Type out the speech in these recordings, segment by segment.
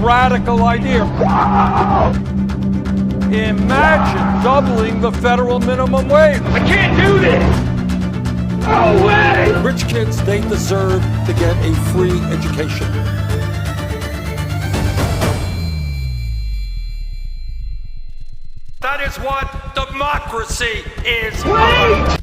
radical idea. Imagine doubling the federal minimum wage. I can't do this! No way! Rich kids, they deserve to get a free education. That is what democracy is. Wait!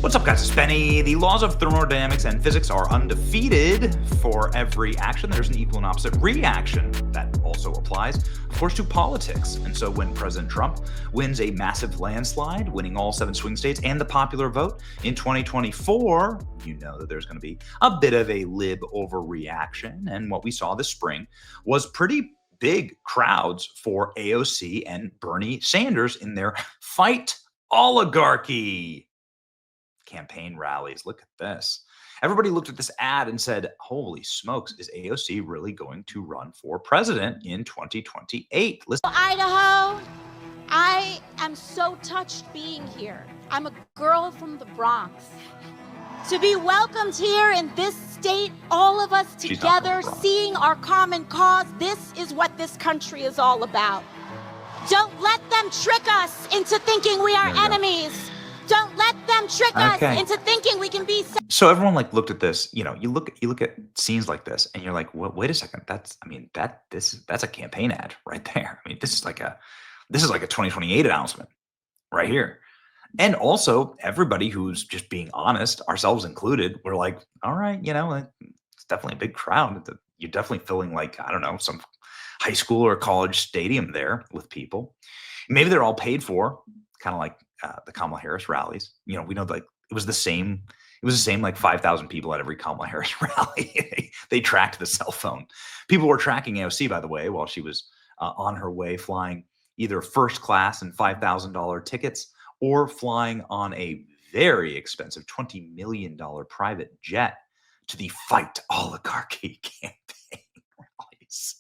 What's up, guys? It's Benny. The laws of thermodynamics and physics are undefeated. For every action, there's an equal and opposite reaction. That also applies, of course, to politics. And so when President Trump wins a massive landslide, winning all 7 swing states and the popular vote in 2024, you know that there's going to be a bit of a lib overreaction. And what we saw this spring was pretty big crowds for AOC and Bernie Sanders in their fight oligarchy campaign rallies. Look at this. Everybody looked at this ad and said, holy smokes, is AOC really going to run for president in 2028? Listen. Idaho, I am so touched being here. I'm a girl from the Bronx. To be welcomed here in this state, all of us together, seeing our common cause, this is what this country is all about. Don't let them trick us into thinking we are enemies. Don't let them trick us into thinking we can be. So everyone looked at this. You know, you look at scenes like this, and you're like, well, wait a second. That's a campaign ad right there. I mean, this is like a 2028 announcement right here. And also, everybody who's just being honest, ourselves included, we're like, all right, you know, it's definitely a big crowd. You're definitely filling I don't know, some high school or college stadium there with people. Maybe they're all paid for, kind of like the Kamala Harris rallies. You know, we know it was the same 5,000 people at every Kamala Harris rally. They tracked the cell phone. People were tracking AOC, by the way, while she was on her way flying either first class and $5,000 tickets or flying on a very expensive $20 million private jet to the Fight Oligarchy campaign rallies.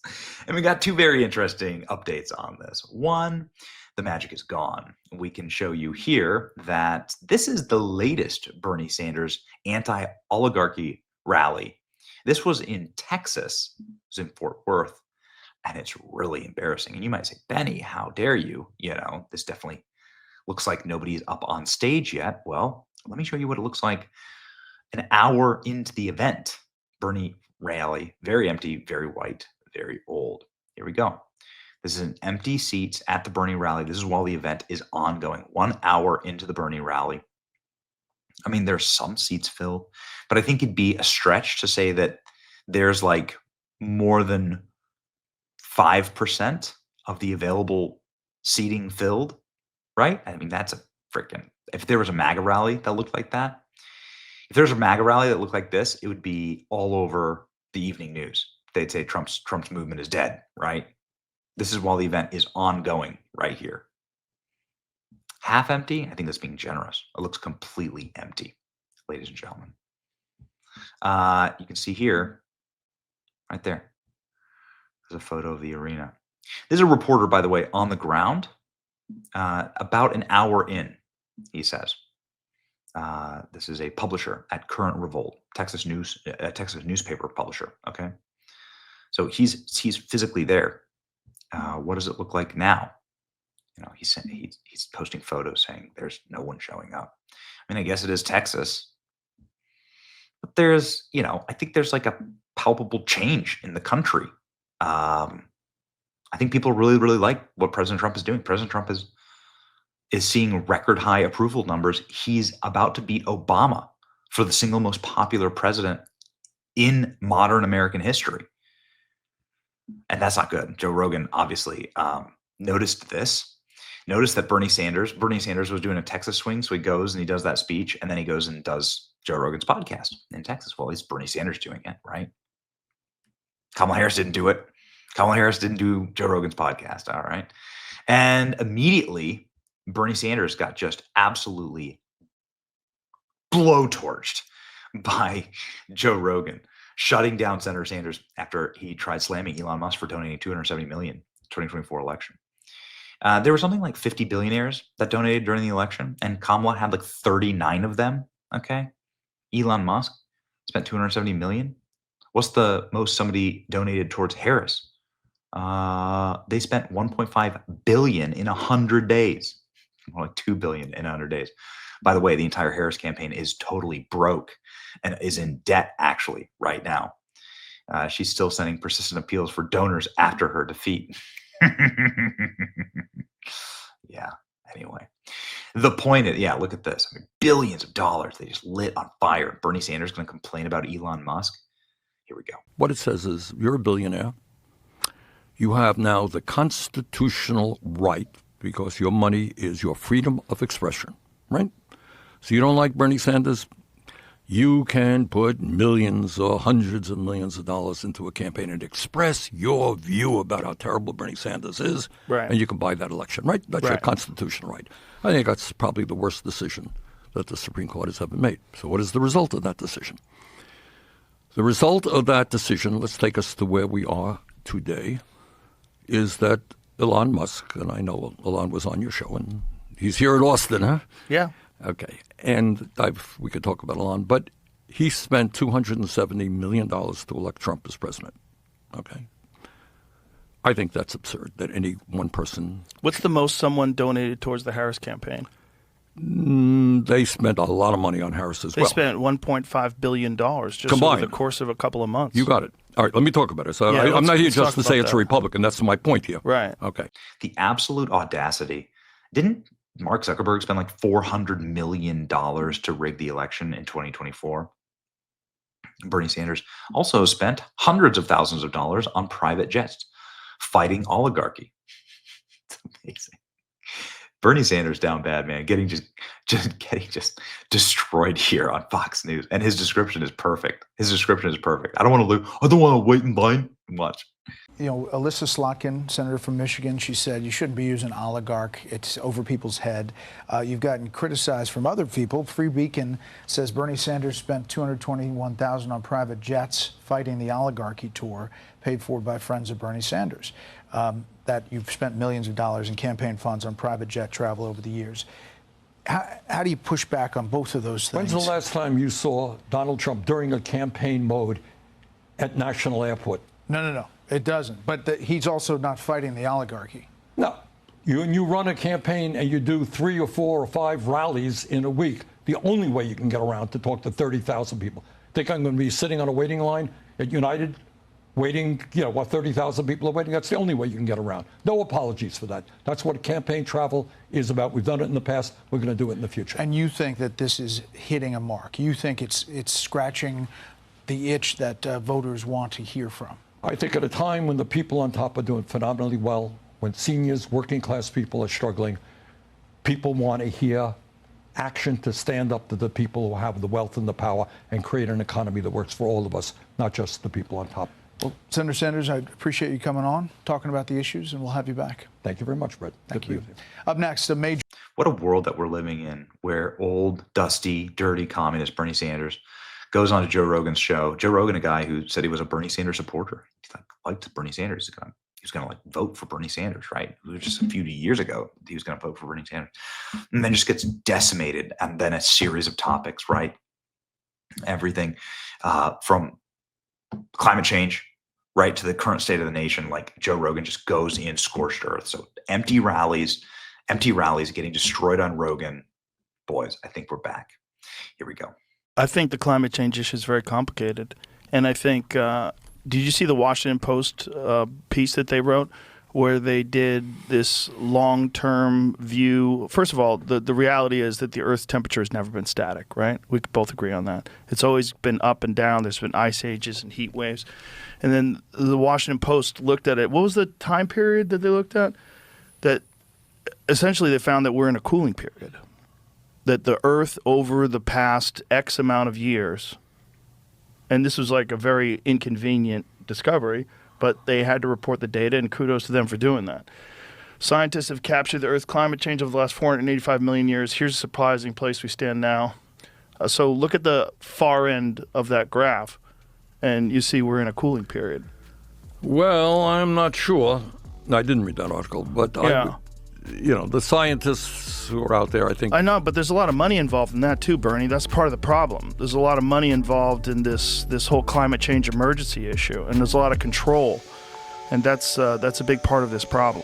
And we got 2 very interesting updates on this. One, the magic is gone. We can show you here that this is the latest Bernie Sanders anti-oligarchy rally. This was in Texas. It was in Fort Worth. And it's really embarrassing. And you might say, Benny, how dare you? You know, this definitely looks like nobody's up on stage yet. Well, let me show you what it looks like an hour into the event. Bernie rally, very empty, very white, very old. Here we go. This is an empty seats at the Bernie rally. This is while the event is ongoing. 1 hour into the Bernie rally. I mean, there's some seats filled, but I think it'd be a stretch to say that there's more than 5% of the available seating filled, right? I mean, that's a freaking, if there was a MAGA rally that looked like that, if there's a MAGA rally that looked like this, it would be all over the evening news. They'd say Trump's movement is dead, right? This is while the event is ongoing right here. Half empty? I think that's being generous. It looks completely empty, ladies and gentlemen. You can see here, right there, there's a photo of the arena. There's a reporter, by the way, on the ground about an hour in, he says. This is a publisher at Current Revolt, Texas newspaper publisher, okay? So he's physically there. What does it look like now? You know, he's posting photos saying there's no one showing up. I mean, I guess it is Texas, but there's, you know, I think there's a palpable change in the country. I think people really, really like what President Trump is doing. President Trump is seeing record high approval numbers. He's about to beat Obama for the single most popular president in modern American history. And that's not good. Joe Rogan obviously noticed that Bernie Sanders was doing a Texas swing. So he goes and he does that speech, and then he goes and does Joe Rogan's podcast in Texas. Well, it's Bernie Sanders doing it, right? Kamala Harris didn't do it. Kamala Harris didn't do Joe Rogan's podcast, all right? And immediately, Bernie Sanders got just absolutely blowtorched by Joe Rogan, shutting down Senator Sanders after he tried slamming Elon Musk for donating $270 million in the 2024 election. There were something like 50 billionaires that donated during the election, and Kamala had 39 of them, okay? Elon Musk spent $270 million. What's the most somebody donated towards Harris? They spent 1.5 billion in 100 days. More like 2 billion in 100 days. By the way, the entire Harris campaign is totally broke and is in debt actually right now. She's still sending persistent appeals for donors after her defeat. Yeah. Anyway, the point is, look at this. I mean, billions of dollars they just lit on fire. Bernie Sanders going to complain about Elon Musk. Here we go. What it says is you're a billionaire. You have now the constitutional right, because your money is your freedom of expression, right? So you don't like Bernie Sanders? You can put millions or hundreds of millions of dollars into a campaign and express your view about how terrible Bernie Sanders is, right. And you can buy that election, right? That's your constitutional right. I think that's probably the worst decision that the Supreme Court has ever made. So what is the result of that decision? The result of that decision, let's take us to where we are today, is that Elon Musk, and I know Elon was on your show, and he's here in Austin, huh? Yeah. Okay. And we could talk about Elon, but he spent $270 million to elect Trump as president. Okay. I think that's absurd that any one person. What's the most someone donated towards the Harris campaign? They spent a lot of money on Harris as well. They spent $1.5 billion just combined over the course of a couple of months. You got it. All right, let me talk about it. So I'm not here just to say it's a Republican. That's my point here. Right. Okay. The absolute audacity. Didn't Mark Zuckerberg spend like $400 million to rig the election in 2024? Bernie Sanders also spent hundreds of thousands of dollars on private jets fighting oligarchy. It's amazing. Bernie Sanders down bad, man. Getting just destroyed here on Fox News, and his description is perfect. I don't want to wait in line and watch. You know, Alyssa Slotkin, senator from Michigan, she said you shouldn't be using oligarch. It's over people's head. You've gotten criticized from other people. Free Beacon says Bernie Sanders spent $221,000 on private jets fighting the oligarchy tour, paid for by friends of Bernie Sanders. That you've spent millions of dollars in campaign funds on private jet travel over the years. How do you push back on both of those things? When's the last time you saw Donald Trump during a campaign mode at National Airport? No. It doesn't. But he's also not fighting the oligarchy. No. You run a campaign and you do 3 or 4 or 5 rallies in a week. The only way you can get around to talk to 30,000 people. Think I'm going to be sitting on a waiting line at United waiting, 30,000 people are waiting? That's the only way you can get around. No apologies for that. That's what campaign travel is about. We've done it in the past. We're going to do it in the future. And you think that this is hitting a mark? You think it's scratching the itch that voters want to hear from? I think at a time when the people on top are doing phenomenally well, when seniors, working class people are struggling, people want to hear action to stand up to the people who have the wealth and the power and create an economy that works for all of us, not just the people on top. Well, Senator Sanders, I appreciate you coming on, talking about the issues, and we'll have you back. Thank you very much, Brett. Thank you. Up next, a major... What a world that we're living in, where old, dusty, dirty communist Bernie Sanders goes on to Joe Rogan's show. Joe Rogan, a guy who said he was a Bernie Sanders supporter. He liked Bernie Sanders. He was going to vote for Bernie Sanders, right? It was just a few years ago he was going to vote for Bernie Sanders. And then just gets decimated. And then a series of topics, right? Everything from climate change, right, to the current state of the nation. Like Joe Rogan just goes in scorched earth. So empty rallies getting destroyed on Rogan. Boys, I think we're back. Here we go. I think the climate change issue is very complicated. And I think, did you see the Washington Post piece that they wrote where they did this long-term view? First of all, the reality is that the Earth's temperature has never been static, right? We could both agree on that. It's always been up and down. There's been ice ages and heat waves. And then the Washington Post looked at it. What was the time period that they looked at? That essentially they found that we're in a cooling period. That the Earth over the past X amount of years, and this was like a very inconvenient discovery, but they had to report the data, and kudos to them for doing that. Scientists have captured the Earth's climate change over the last 485 million years. Here's a surprising place we stand now. So look at the far end of that graph, and you see we're in a cooling period. Well, I'm not sure. I didn't read that article, but Yeah. the scientists who are out there, I think. I know, but there's a lot of money involved in that too, Bernie. That's part of the problem. There's a lot of money involved in this whole climate change emergency issue, and there's a lot of control, and that's a big part of this problem.